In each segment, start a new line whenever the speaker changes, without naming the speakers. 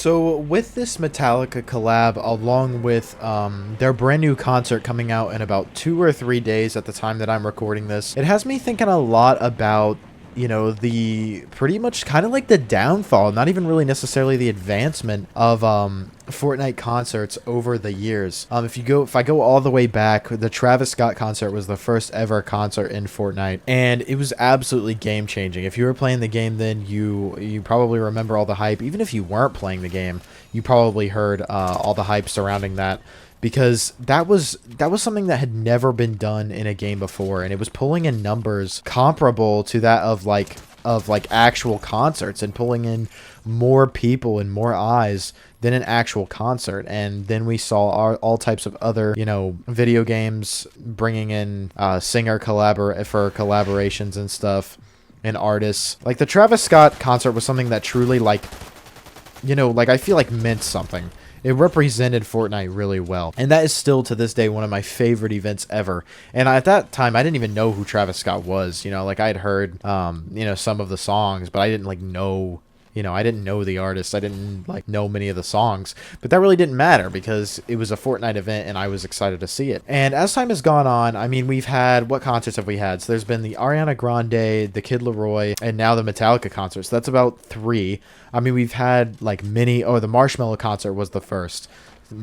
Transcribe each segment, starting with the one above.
So with this Metallica collab, along with their brand new concert coming out in about 2 or 3 days at the time that I'm recording this, it has me thinking a lot about, the pretty much kind of like the downfall, not even really necessarily the advancement of Fortnite concerts over the years. If I go all the way back, the Travis Scott concert was the first ever concert in Fortnite, and it was absolutely game changing. If you were playing the game then, you probably remember all the hype. Even if you weren't playing the game, you probably heard all the hype surrounding that, because that was something that had never been done in a game before, and it was pulling in numbers comparable to that of actual concerts, and pulling in more people and more eyes than an actual concert. And then we saw all types of other, video games bringing in collaborations and stuff, and artists. Like the Travis Scott concert was something that truly I feel like meant something. It represented Fortnite really well. And that is still to this day one of my favorite events ever. And at that time, I didn't even know who Travis Scott was. I had heard, some of the songs, but I didn't know, I didn't know the artist. I didn't know many of the songs, but that really didn't matter because it was a Fortnite event and I was excited to see it. And as time has gone on, we've had, what concerts have we had? So there's been the Ariana Grande, the Kid Laroi, and now the Metallica concert. So that's about 3. We've had the Marshmello concert was the first.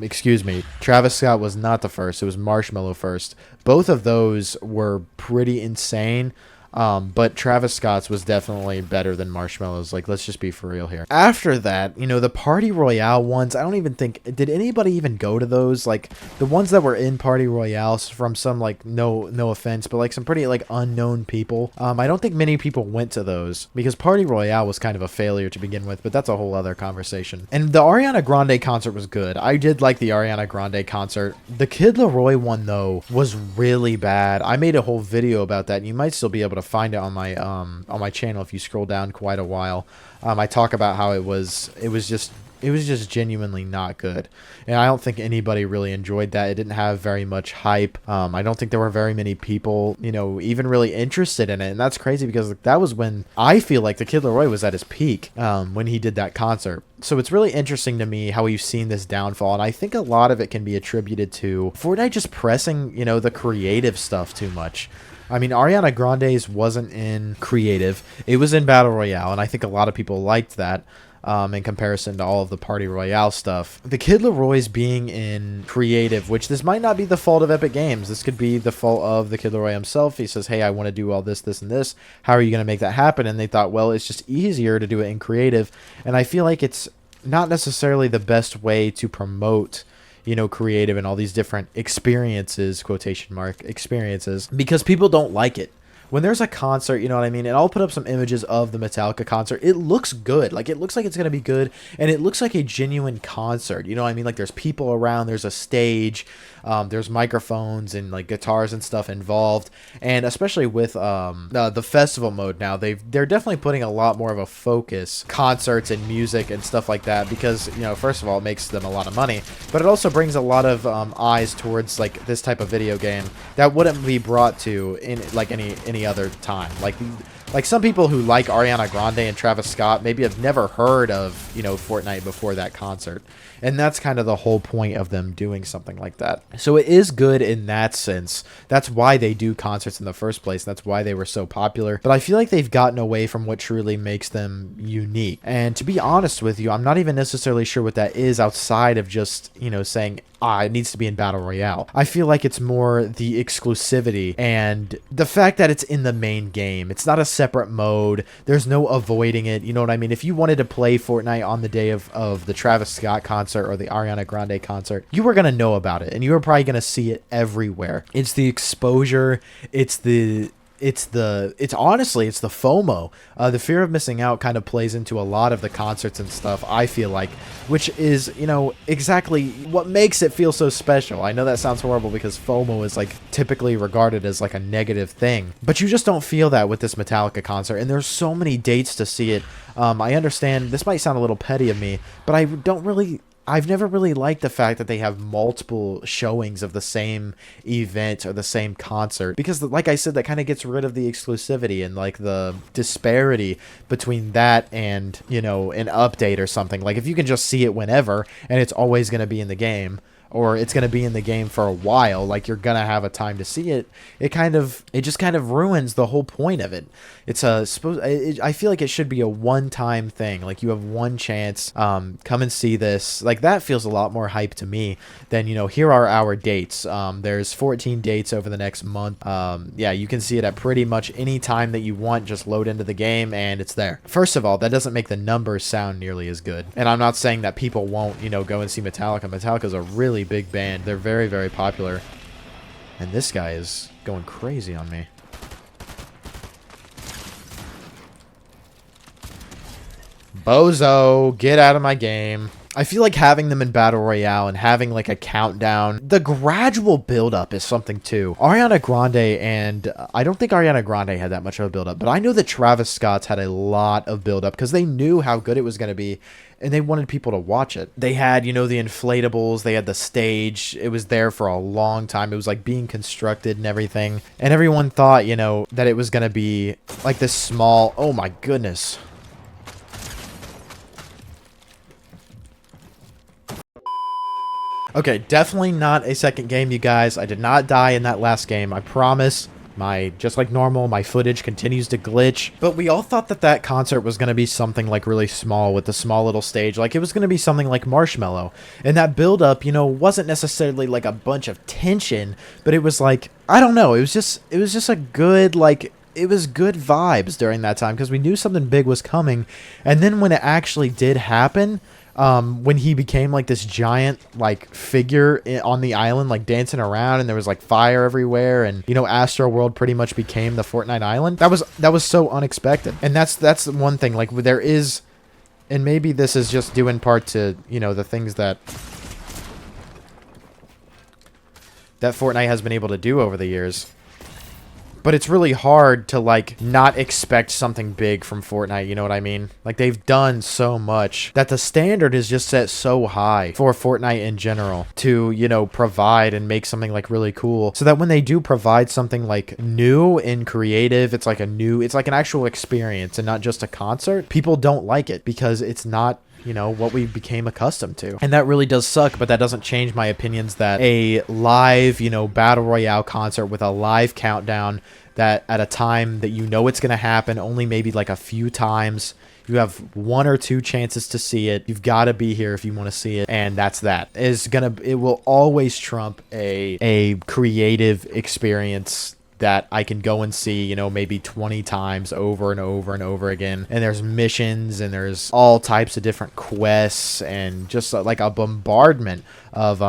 Excuse me, Travis Scott was not the first. It was Marshmello first. Both of those were pretty insane. But Travis Scott's was definitely better than Marshmello's. Let's just be for real here. After that, the Party Royale ones, I don't even think, did anybody even go to those? The ones that were in Party Royale from some, no offense, but some pretty, unknown people. I don't think many people went to those because Party Royale was kind of a failure to begin with, but that's a whole other conversation. And the Ariana Grande concert was good. I did like the Ariana Grande concert. The Kid Laroi one, though, was really bad. I made a whole video about that, and you might still be able to find it on my channel if you scroll down quite a while. I talk about how it was just genuinely not good, and I don't think anybody really enjoyed that. It didn't have very much hype. I don't think there were very many people even really interested in it, and that's crazy because that was when I feel like the Kid Laroi was at his peak when he did that concert. So it's really interesting to me how we've seen this downfall, and I think a lot of it can be attributed to Fortnite just pressing the creative stuff too much. Ariana Grande's wasn't in creative. It was in Battle Royale, and I think a lot of people liked that in comparison to all of the Party Royale stuff. The Kid Laroi's being in creative, which this might not be the fault of Epic Games. This could be the fault of the Kid Laroi himself. He says, hey, I want to do all this, this, and this. How are you going to make that happen? And they thought, well, it's just easier to do it in creative. And I feel like it's not necessarily the best way to promote creative and all these different experiences, quotation mark, experiences, because people don't like it. When there's a concert, you know what I mean? And I'll put up some images of the Metallica concert. It looks good. It looks like it's going to be good. And it looks like a genuine concert. You know what I mean? There's people around. There's a stage. There's microphones and guitars and stuff involved. And especially with the festival mode now, they're definitely putting a lot more of a focus, concerts and music and stuff like that, because, first of all, it makes them a lot of money. But it also brings a lot of eyes towards this type of video game that wouldn't be brought to in any other time. Some people who like Ariana Grande and Travis Scott maybe have never heard of Fortnite before that concert, and that's kind of the whole point of them doing something like that. So it is good in that sense. That's why they do concerts in the first place. That's why they were so popular. But I feel like they've gotten away from what truly makes them unique. And to be honest with you, I'm not even necessarily sure what that is outside of just saying, it needs to be in Battle Royale. I feel like it's more the exclusivity and the fact that it's in the main game. It's not a separate mode. There's no avoiding it. You know what I mean? If you wanted to play Fortnite on the day of the Travis Scott concert or the Ariana Grande concert, you were going to know about it, and you were probably going to see it everywhere. It's the exposure. It's honestly the FOMO. The fear of missing out kind of plays into a lot of the concerts and stuff, I feel like, which is, exactly what makes it feel so special. I know that sounds horrible because FOMO is typically regarded as a negative thing, but you just don't feel that with this Metallica concert, and there's so many dates to see it. I understand this might sound a little petty of me, but I don't really I've never really liked the fact that they have multiple showings of the same event or the same concert, because like I said, that kind of gets rid of the exclusivity and like the disparity between that and, you know, an update or something. Like if you can just see it whenever and it's always going to be in the game, or it's going to be in the game for a while, like you're going to have a time to see it, it just kind of ruins the whole point of it. I feel like it should be a one-time thing. Like you have one chance, come and see this. Like that feels a lot more hype to me than, you know, here are our dates. There's 14 dates over the next month. Yeah, you can see it at pretty much any time that you want. Just load into the game and it's there. First of all, that doesn't make the numbers sound nearly as good. And I'm not saying that people won't, you know, go and see Metallica. Metallica's a really big band. They're very, very popular. And this guy is going crazy on me. Bozo, get out of my game. I feel like having them in Battle Royale and having like a countdown, the gradual build-up is something too. Ariana Grande, and I don't think Ariana Grande had that much of a build-up, but I know that Travis Scott's had a lot of build-up because they knew how good it was going to be and they wanted people to watch it. They had, you know, the inflatables, they had the stage. It was there for a long time. It was like being constructed and everything. And everyone thought, you know, that it was going to be like this small, oh my goodness. Okay, definitely not a second game, you guys. I did not die in that last game, I promise. Just like normal, my footage continues to glitch. But we all thought that that concert was going to be something like really small with a small little stage. Like it was going to be something like Marshmallow. And that build-up, you know, wasn't necessarily like a bunch of tension, but it was like, I don't know, it was just a good, like, it was good vibes during that time because we knew something big was coming. And then when it actually did happen, when he became like this giant like figure on the island, like dancing around, and there was like fire everywhere, and you know, Astro World pretty much became the Fortnite island. That was so unexpected. And that's one thing, like there is, and maybe this is just due in part to, you know, the things that Fortnite has been able to do over the years. But it's really hard to, like, not expect something big from Fortnite, you know what I mean? Like, they've done so much that the standard is just set so high for Fortnite in general to, you know, provide and make something, like, really cool. So that when they do provide something, like, new and creative, it's like an actual experience and not just a concert, people don't like it because it's not, you know, what we became accustomed to. And that really does suck, but that doesn't change my opinions that a live, you know, Battle Royale concert with a live countdown that at a time that you know it's going to happen only maybe like a few times, you have 1 or 2 chances to see it. You've got to be here if you want to see it. And that's that. It will always trump a creative experience that I can go and see, you know, maybe 20 times over and over and over again. And there's missions and there's all types of different quests and just like a bombardment of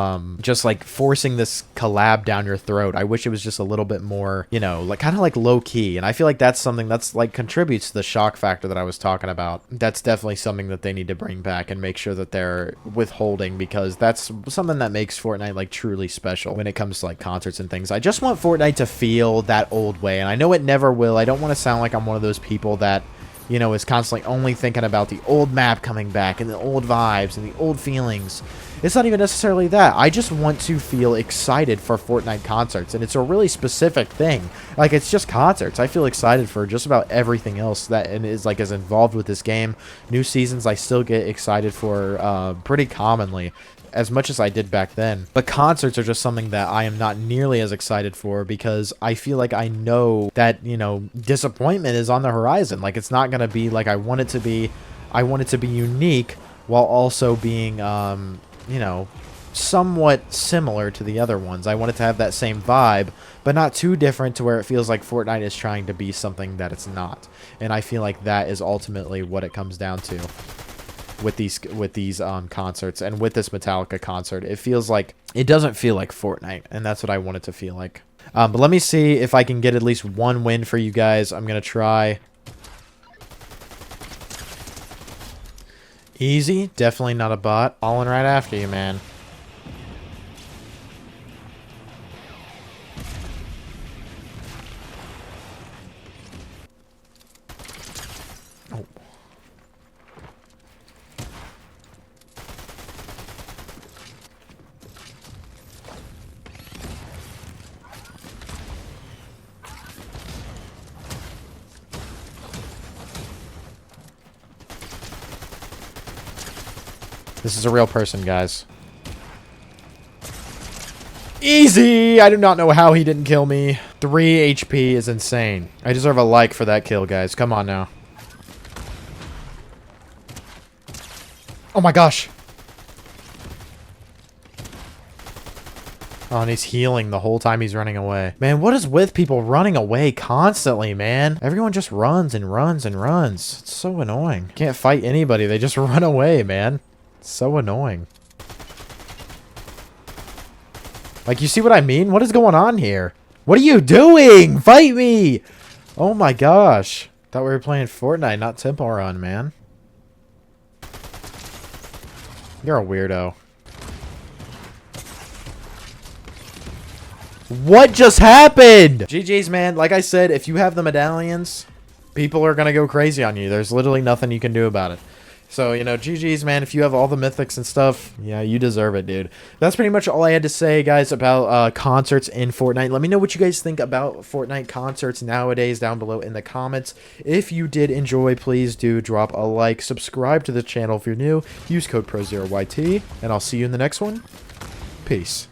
just like forcing this collab down your throat. I wish it was just a little bit more, you know, like kind of like low key. And I feel like that's something that's like contributes to the shock factor that I was talking about. That's definitely something that they need to bring back and make sure that they're withholding, because that's something that makes Fortnite like truly special when it comes to like concerts and things. I just want Fortnite to feel that old way, and I know it never will. I don't want to sound like I'm one of those people that, you know, is constantly only thinking about the old map coming back and the old vibes and the old feelings. It's not even necessarily that. I just want to feel excited for Fortnite concerts, and it's a really specific thing. Like, it's just concerts. I feel excited for just about everything else that is like is involved with this game. New seasons I still get excited for pretty commonly, as much as I did back then. But concerts are just something that I am not nearly as excited for, because I feel like I know that, you know, disappointment is on the horizon. Like, it's not going to be like I want it to be. I want it to be unique while also being, you know, somewhat similar to the other ones. I want it to have that same vibe, but not too different to where it feels like Fortnite is trying to be something that it's not. And I feel like that is ultimately what it comes down to with these concerts, and with this Metallica concert. It feels like, it doesn't feel like Fortnite, and that's what I want it to feel like. But let me see if I can get at least one win for you guys. I'm gonna try. Easy, definitely not a bot. Falling right after you, man. This is a real person, guys. Easy! I do not know how he didn't kill me. 3 HP is insane. I deserve a like for that kill, guys. Come on now. Oh my gosh. Oh, and he's healing the whole time he's running away. Man, what is with people running away constantly, man? Everyone just runs and runs and runs. It's so annoying. Can't fight anybody. They just run away, man. It's so annoying. Like, you see what I mean? What is going on here? What are you doing? Fight me! Oh my gosh. Thought we were playing Fortnite, not Temple Run, man. You're a weirdo. What just happened? GG's, man. Like I said, if you have the medallions, people are going to go crazy on you. There's literally nothing you can do about it. So, you know, GG's, man. If you have all the mythics and stuff, yeah, you deserve it, dude. That's pretty much all I had to say, guys, about concerts in Fortnite. Let me know what you guys think about Fortnite concerts nowadays down below in the comments. If you did enjoy, please do drop a like. Subscribe to the channel if you're new. Use code Prozeroyt, and I'll see you in the next one. Peace.